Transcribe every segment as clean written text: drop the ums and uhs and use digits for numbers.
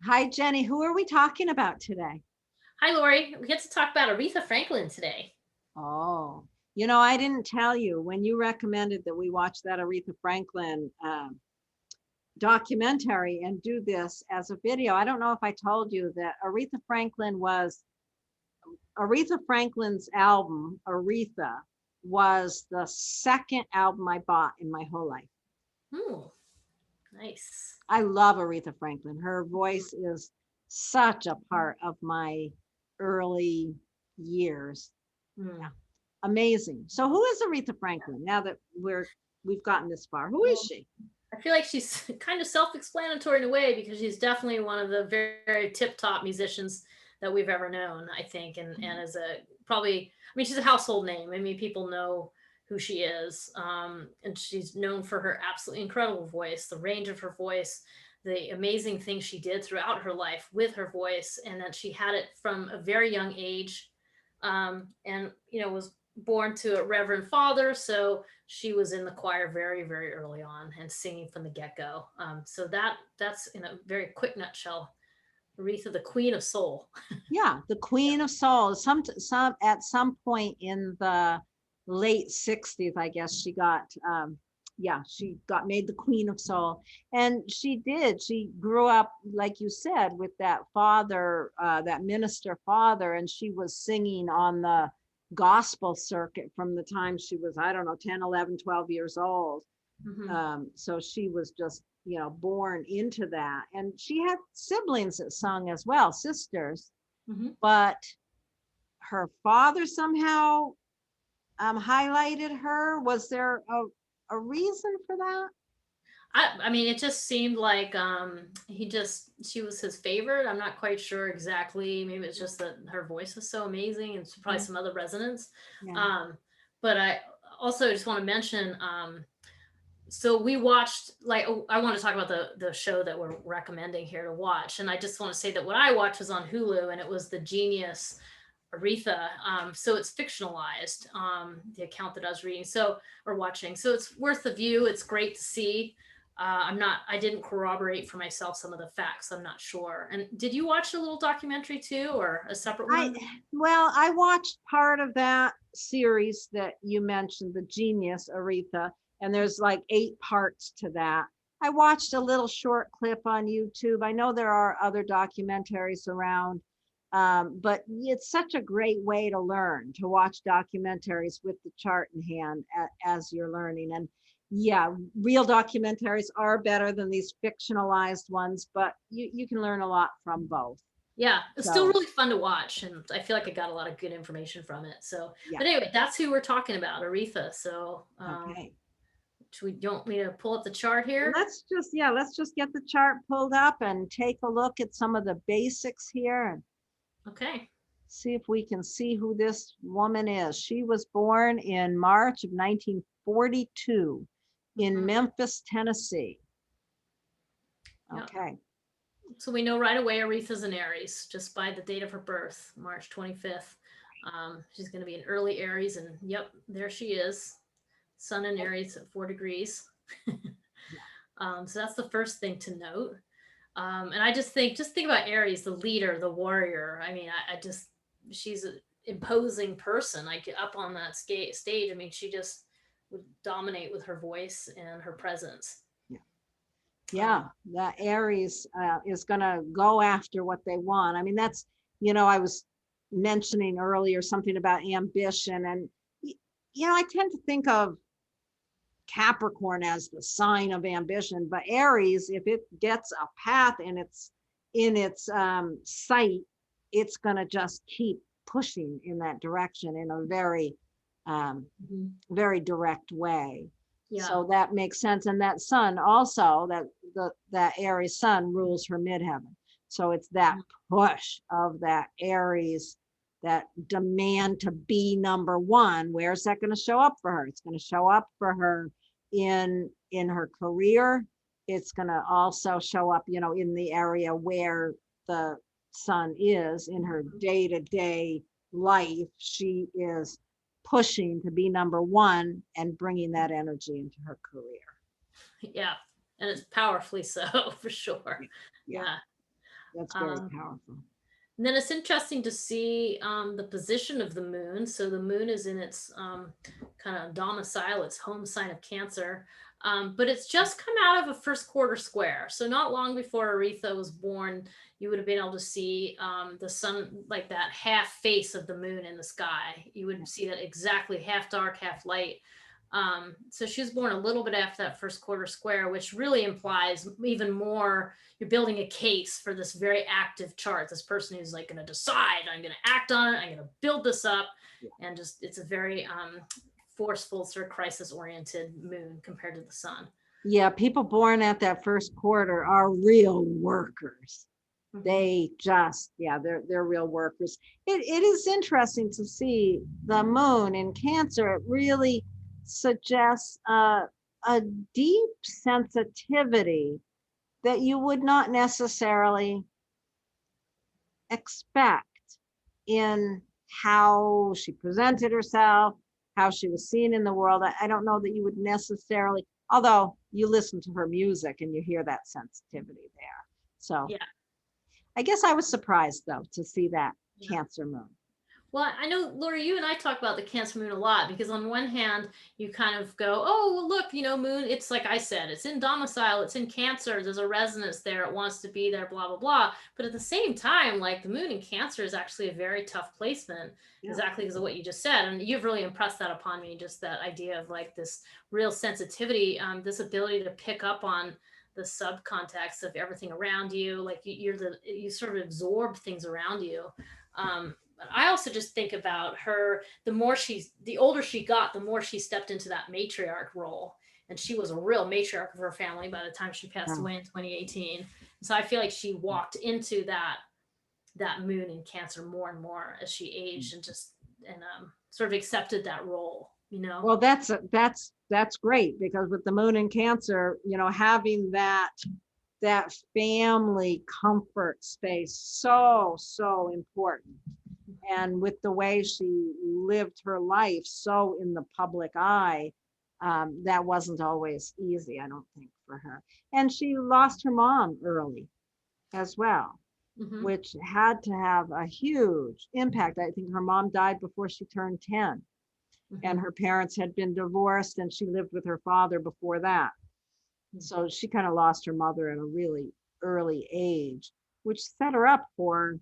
Hi, Jenny. Who are we talking about today? Hi, Lori. We get to talk about Aretha Franklin today. Oh, I didn't tell you when you recommended that we watch that Aretha Franklin documentary and do this as a video. I don't know if I told you that Aretha Franklin's album, Aretha, was the second album I bought in my whole life. Hmm, nice. I love Aretha Franklin. Her voice is such a part of my early years. Hmm. Amazing. So who is Aretha Franklin? Now that we've gotten this far, who is Well, she? I feel like she's kind of self-explanatory in a way because she's definitely one of the very, very tip-top musicians that we've ever known, I think, and as a probably, I mean, she's a household name. I mean, people know who she is, and she's known for her absolutely incredible voice, the range of her voice, the amazing things she did throughout her life with her voice, and that she had it from a very young age, and was born to a reverend father, so she was in the choir very, very early on and singing from the get-go. So that's in a very quick nutshell, Aretha, the Queen of Soul. Yeah, the Queen of Soul. Some at some point in the late 60s, I guess she got made the Queen of Soul. And she did. She grew up, like you said, with that father, that minister father, and she was singing on the gospel circuit from the time she was, I don't know, 10, 11, 12 years old. Mm-hmm. So she was just, born into that. And she had siblings that sung as well, sisters, Mm-hmm. but her father somehow highlighted her. Was there a reason for that? I mean, it just seemed like she was his favorite. I'm not quite sure exactly. Maybe it's just that her voice was so amazing and probably Yeah. some other resonance. Yeah. Um, but I also just want to mention, so we watched, like, I want to talk about the show that we're recommending here to watch, and I just want to say that what I watched was on Hulu, and it was the Genius Aretha. So it's fictionalized, the account that I was reading, or watching. So it's worth the view. It's great to see. I didn't corroborate for myself some of the facts. I'm not sure. And did you watch a little documentary too, or a separate I one? well, I watched part of that series that you mentioned, the Genius Aretha, and there's like 8 parts to that. I watched a little short clip on YouTube. I know there are other documentaries around, but it's such a great way to learn, to watch documentaries with the chart in hand as you're learning. And yeah, real documentaries are better than these fictionalized ones, but you can learn a lot from both. Yeah, it's still So really fun to watch, and I feel like I got a lot of good information from it. So, yeah. but anyway, that's who we're talking about, Aretha. So, Okay. should we, do you want me to pull up the chart here? Let's just get the chart pulled up and take a look at some of the basics here and Okay. see if we can see who this woman is. She was born in March of 1942 in Mhm. Memphis, Tennessee. Yeah. Okay. So we know right away Aretha's an Aries just by the date of her birth, March 25th. She's going to be an early Aries, and yep, there she is. Sun in Aries at 4 degrees. Yeah. So that's the first thing to note. And I just think about Aries, the leader, the warrior. I mean, she's an imposing person. Like up on that stage, I mean, she just would dominate with her voice and her presence. Yeah. Um, Yeah. The Aries is going to go after what they want. I mean, I was mentioning earlier something about ambition, and I tend to think of Capricorn as the sign of ambition, but Aries, if it gets a path in its sight, it's going to just keep pushing in that direction in a very, very direct way. yeah. So that makes sense. And that sun also, that Aries sun rules her midheaven. So it's that push of that Aries, that demand to be number one. Where's that going to show up for her? It's going to show up for her in her career. It's going to also show up, in the area where the sun is in her day-to-day life. She is pushing to be number one and bringing that energy into her career. Yeah, and it's powerfully so for sure. Yeah. Yeah. That's very Um, powerful. and then it's interesting to see the position of the moon. So the moon is in its kind of domicile, its home sign of Cancer. But it's just come out of a first quarter square. So not long before Aretha was born, you would have been able to see the sun, like that half face of the moon in the sky. You would see that exactly half dark, half light. So she was born a little bit after that first quarter square, which really implies even more. You're building a case for this very active chart. This person who's like going to decide, I'm going to act on it, I'm going to build this up. Yeah. And just, it's a very forceful, sort of crisis oriented moon compared to the sun. Yeah, people born at that first quarter are real workers. They just, yeah, they're real workers. It is interesting to see the moon in Cancer. It really suggests a deep sensitivity that you would not necessarily expect in how she presented herself, how she was seen in the world. I don't know that you would necessarily, although you listen to her music and you hear that sensitivity there. So Yeah. I guess I was surprised though to see that Cancer moon. Well, I know, Laurie, you and I talk about the Cancer moon a lot because on one hand, you kind of go, oh, well, look, moon, it's like I said, it's in domicile, it's in Cancer, there's a resonance there, it wants to be there, blah, blah, blah. But at the same time, like the moon in Cancer is actually a very tough placement, exactly because of what you just said. And you've really impressed that upon me, just that idea of like this real sensitivity, this ability to pick up on the subcontext of everything around you. Like you sort of absorb things around you. But I also just think about her, the older she got, the more she stepped into that matriarch role. And she was a real matriarch of her family by the time she passed away in 2018. So I feel like she walked into that moon in Cancer more and more as she aged and sort of accepted that role, Well, that's great because with the moon in Cancer, having that family comfort space, so important. And with the way she lived her life so in the public eye, that wasn't always easy, I don't think, for her. And she lost her mom early as well, which had to have a huge impact. I think her mom died before she turned 10, and her parents had been divorced, and she lived with her father before that. So she kind of lost her mother at a really early age, which set her up for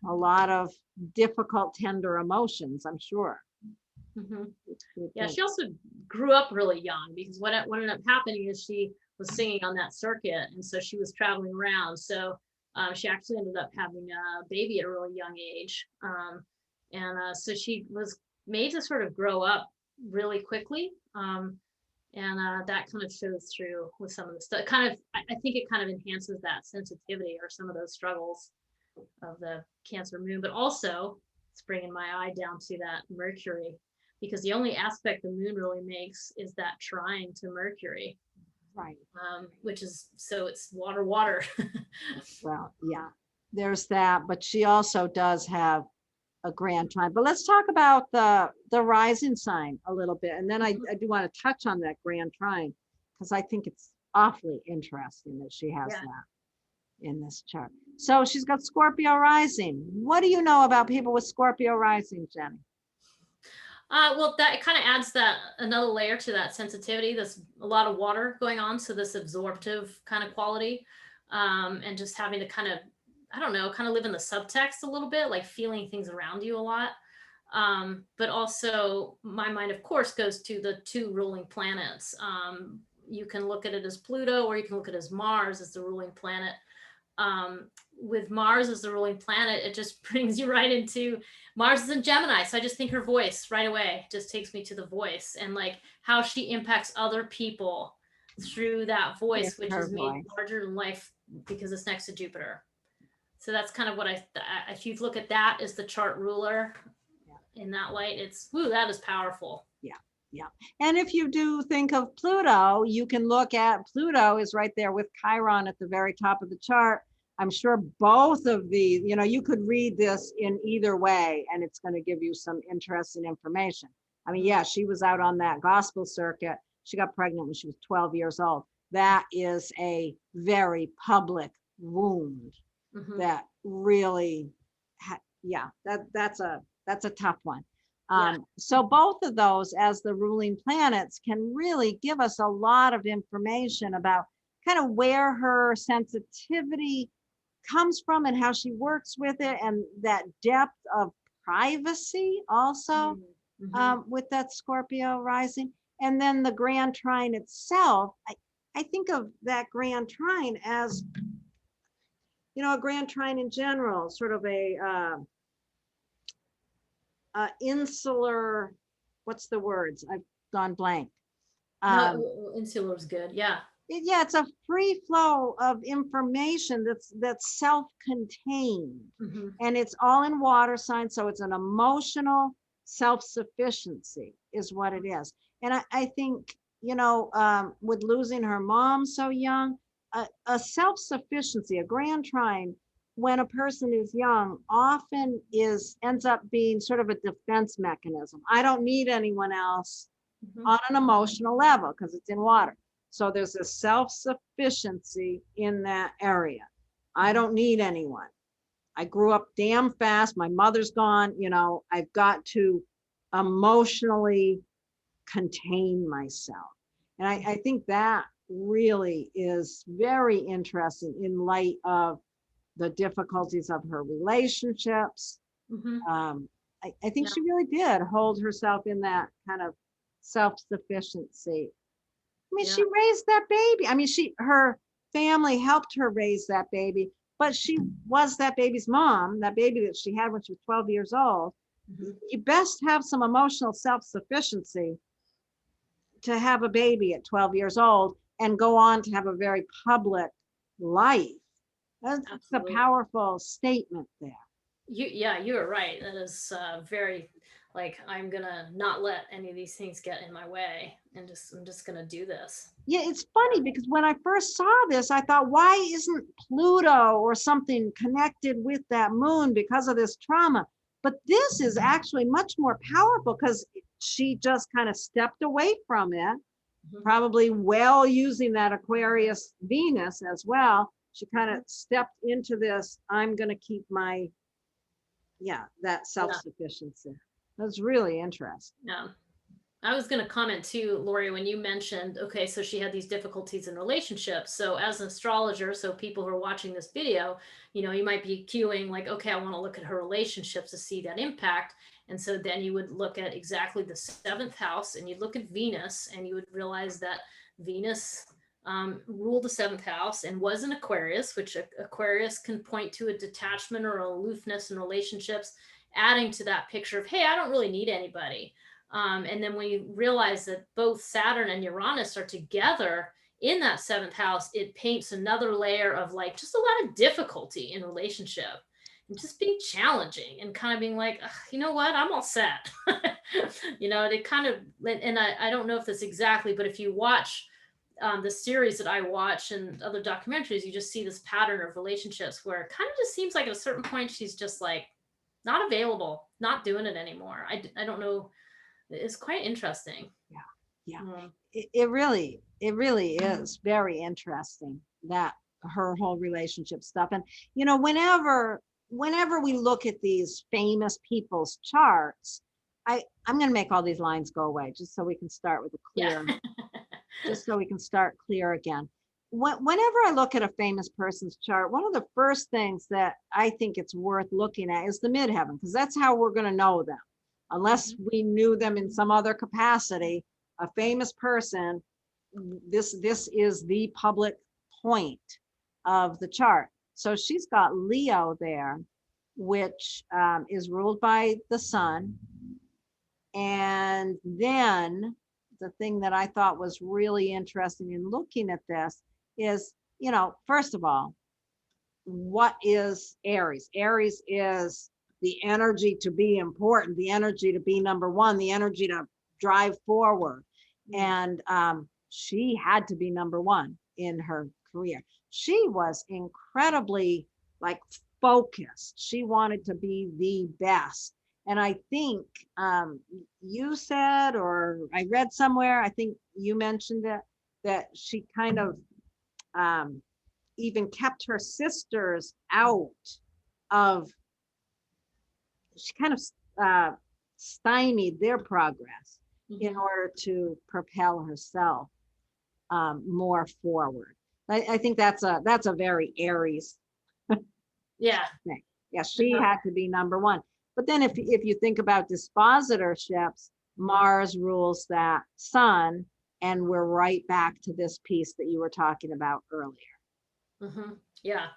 a lot of difficult, tender emotions, I'm sure. Yeah, she also grew up really young because what ended up happening is she was singing on that circuit, and so she was traveling around. So she actually ended up having a baby at a really young age, so she was made to sort of grow up really quickly. That kind of shows through with some of the stuff. I think it kind of enhances that sensitivity or some of those struggles of the Cancer moon, but also it's bringing my eye down to that Mercury, because the only aspect the moon really makes is that trine to Mercury, right? Which is, so it's water. Well, yeah, there's that, but she also does have a grand trine. But let's talk about the rising sign a little bit, and then I do want to touch on that grand trine because I think it's awfully interesting that she has that in this chart. So she's got Scorpio rising. What do you know about people with Scorpio rising, Jenny? Well, that kind of adds another layer to that sensitivity. There's a lot of water going on, so this absorptive kind of quality, and just having to kind of live in the subtext a little bit, like feeling things around you a lot. But also my mind, of course, goes to the two ruling planets. You can look at it as Pluto, or you can look at it as Mars as the ruling planet. With Mars as the ruling planet, it just brings you right into Mars is in Gemini. So I just think her voice right away just takes me to the voice and like how she impacts other people through that voice, which is made larger than life because it's next to Jupiter. So that's kind of what if you look at that as the chart ruler in that light, that is powerful. Yeah. And if you do think of Pluto, you can look at Pluto is right there with Chiron at the very top of the chart. I'm sure both of these, you could read this in either way, and it's going to give you some interesting information. I mean, yeah, she was out on that gospel circuit. She got pregnant when she was 12 years old. That is a very public wound. that really, yeah, that's a tough one. Yeah. So both of those as the ruling planets can really give us a lot of information about kind of where her sensitivity comes from and how she works with it, and that depth of privacy also with that Scorpio rising. And then the grand trine itself, I think of that grand trine as, a grand trine in general, sort of insular, what's the words? I've gone blank. No, insular is good. Yeah. Yeah, it's a free flow of information that's self-contained, and it's all in water signs, so it's an emotional self-sufficiency is what it is. And I think, with losing her mom so young, a self-sufficiency, a grand trine, when a person is young, often ends up being sort of a defense mechanism. I don't need anyone else on an emotional level because it's in water. So there's a self-sufficiency in that area. I don't need anyone. I grew up damn fast. My mother's gone. I've got to emotionally contain myself. And I think that really is very interesting in light of the difficulties of her relationships. I think she really did hold herself in that kind of self-sufficiency. I mean, she raised that baby. I mean, her family helped her raise that baby, but she was that baby's mom, that baby that she had when she was 12 years old. You best have some emotional self-sufficiency to have a baby at 12 years old and go on to have a very public life. That's a powerful statement there. You're right. That is very, like, I'm gonna not let any of these things get in my way, and I'm just gonna do this. Yeah, it's funny because when I first saw this, I thought, why isn't Pluto or something connected with that moon because of this trauma? But this is actually much more powerful because she just kind of stepped away from it, probably well using that Aquarius Venus as well. She kind of stepped into this, I'm going to keep my, that self-sufficiency. That's really interesting. Yeah. I was going to comment too, Laurie, when you mentioned, okay, so she had these difficulties in relationships. So as an astrologer, so people who are watching this video, you might be cueing like, okay, I want to look at her relationships to see that impact. And so then you would look at exactly the 7th house, and you'd look at Venus, and you would realize that Venus ruled the 7th house and was an Aquarius, which Aquarius can point to a detachment or aloofness in relationships, adding to that picture of, hey, I don't really need anybody. And then when you realize that both Saturn and Uranus are together in that 7th house, it paints another layer of like just a lot of difficulty in relationship and just being challenging and kind of being like, you know what, I'm all set. They kind of, and I don't know if that's exactly, but if you watch the series that I watch and other documentaries, you just see this pattern of relationships where it kind of just seems like at a certain point, she's just like not available, not doing it anymore. I don't know. It's quite interesting. Yeah. It really is very interesting, that her whole relationship stuff. And whenever we look at these famous people's charts, I'm going to make all these lines go away just so we can start with a clear just so we can start clear again. Whenever I look at a famous person's chart, one of the first things that I think it's worth looking at is the midheaven, because that's how we're going to know them. Unless we knew them in some other capacity, a famous person, this is the public point of the chart. So she's got Leo there, which is ruled by the sun. And then the thing that I thought was really interesting in looking at this is, first of all, what is Aries? Aries is the energy to be important, the energy to be number one, the energy to drive forward. And she had to be number one in her career. She was incredibly focused. She wanted to be the best. And I think you said, or I read somewhere, I think you mentioned it, that she kind of even kept her sisters out of, she kind of stymied their progress in order to propel herself more forward. I think that's a very Aries Yeah. thing. Yeah, she had to be number one. But then if you think about dispositorships, Mars rules that sun, and we're right back to this piece that you were talking about earlier. Yeah.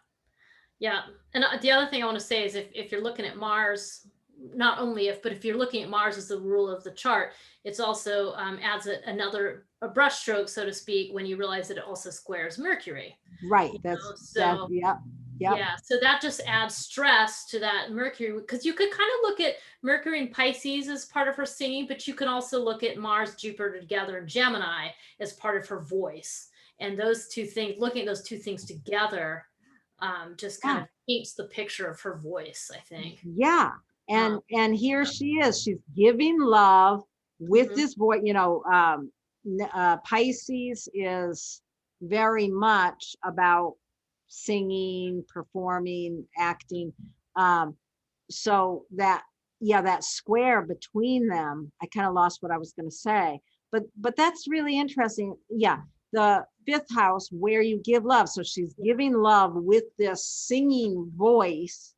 Yeah. And the other thing I want to say is if you're looking at Mars, not only if, but if you're looking at Mars as the rule of the chart, it's also adds a brush stroke, so to speak, when you realize that it also squares Mercury. Right. So yep. yeah, so that just adds stress to that Mercury, because you could kind of look at Mercury and Pisces as part of her singing, but you can also look at Mars, Jupiter together in Gemini as part of her voice. And those two things, looking at those two things together, just kind of paints the picture of her voice, I think. Yeah. And here she is. She's giving love with this voice. Pisces is very much about singing, performing, acting. So that square between them, I kind of lost what I was going to say, but that's really interesting. Yeah, the fifth house where you give love. So she's giving love with this singing voice.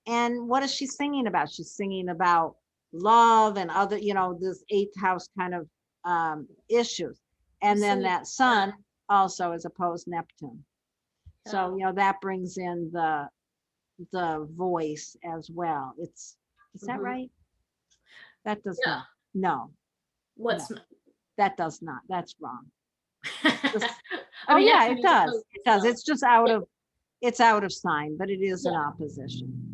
And what is she singing about? She's singing about love and other, this eighth house kind of issues. And then that sun also is opposed Neptune. So, that brings in the voice as well. Is that right? That does not. No. That does not. That's wrong. It does. It does. It's just it's out of sign, but it is an opposition.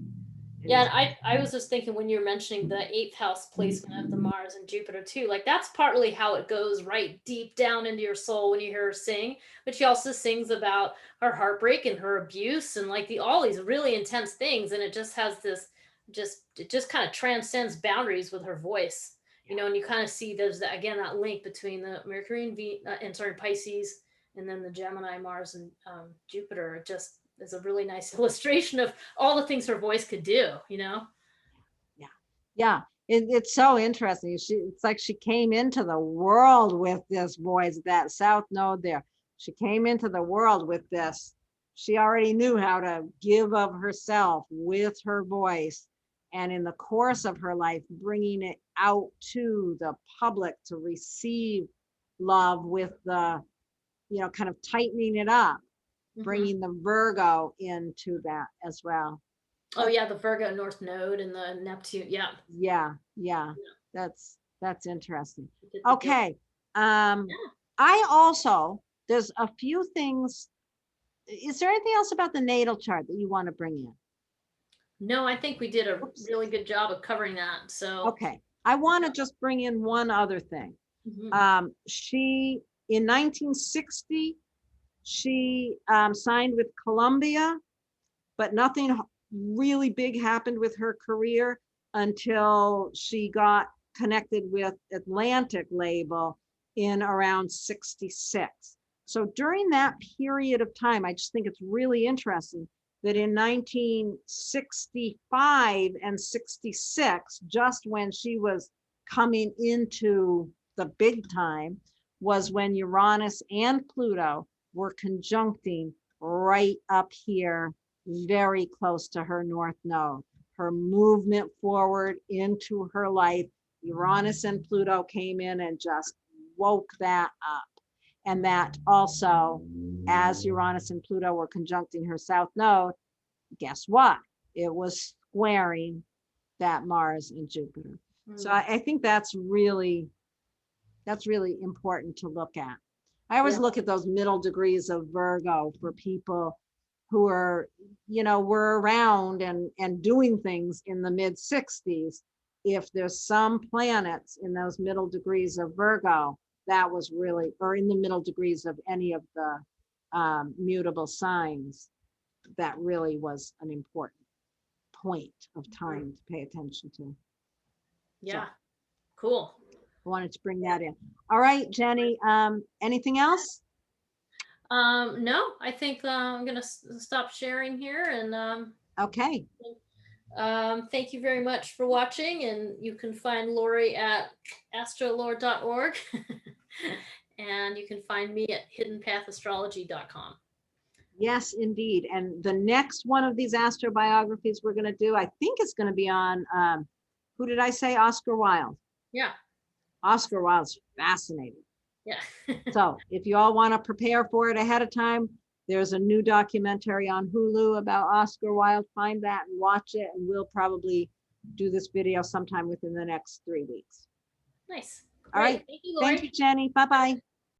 Yeah, I was just thinking when you were mentioning the eighth house placement of the Mars and Jupiter too, like that's partly how it goes right deep down into your soul when you hear her sing. But she also sings about her heartbreak and her abuse and like all these really intense things, and it just has this it just kind of transcends boundaries with her voice, and you kind of see there's that link between the Mercury and Pisces, and then the Gemini, Mars, and Jupiter. It just is a really nice illustration of all the things her voice could do, Yeah. It's so interesting. It's like she came into the world with this voice, that south node there. She came into the world with this. She already knew how to give of herself with her voice. And in the course of her life, bringing it out to the public to receive love with the, kind of tightening it up. Bringing the Virgo into that as well. Oh yeah, the Virgo North Node and the Neptune. Yeah. That's interesting. Okay. I also, there's a few things. Is there anything else about the natal chart that you want to bring in? No, I think we did a really good job of covering that. So okay, I want to just bring in one other thing. She in 1960. She signed with Columbia, but nothing really big happened with her career until she got connected with Atlantic label in around 66. So during that period of time, I just think it's really interesting that in 1965 and 66, just when she was coming into the big time, was when Uranus and Pluto were conjuncting right up here, very close to her north node. Her movement forward into her life, Uranus and Pluto came in and just woke that up. And that also, as Uranus and Pluto were conjuncting her south node, guess what? It was squaring that Mars and Jupiter. So I think that's really important to look at. I always look at those middle degrees of Virgo for people who are, were around and doing things in the mid 60s. If there's some planets in those middle degrees of Virgo, that was really, or in the middle degrees of any of the mutable signs, that really was an important point of time to pay attention to. Yeah, so, cool. I wanted to bring that in. All right, Jenny, anything else? No, I think I'm gonna stop sharing here, and Okay. thank you very much for watching. And you can find Lori at astrolore.org, and you can find me at hiddenpathastrology.com. Yes, indeed. And the next one of these astrobiographies we're going to do, I think it's going to be on, who did I say? Oscar Wilde. Yeah, Oscar Wilde's fascinating. yeah. So if you all want to prepare for it ahead of time, there's a new documentary on Hulu about Oscar Wilde. Find that and watch it. And we'll probably do this video sometime within the next 3 weeks. Nice. All Great. right. Thank you, Lori. Thank you, Jenny. Bye-bye.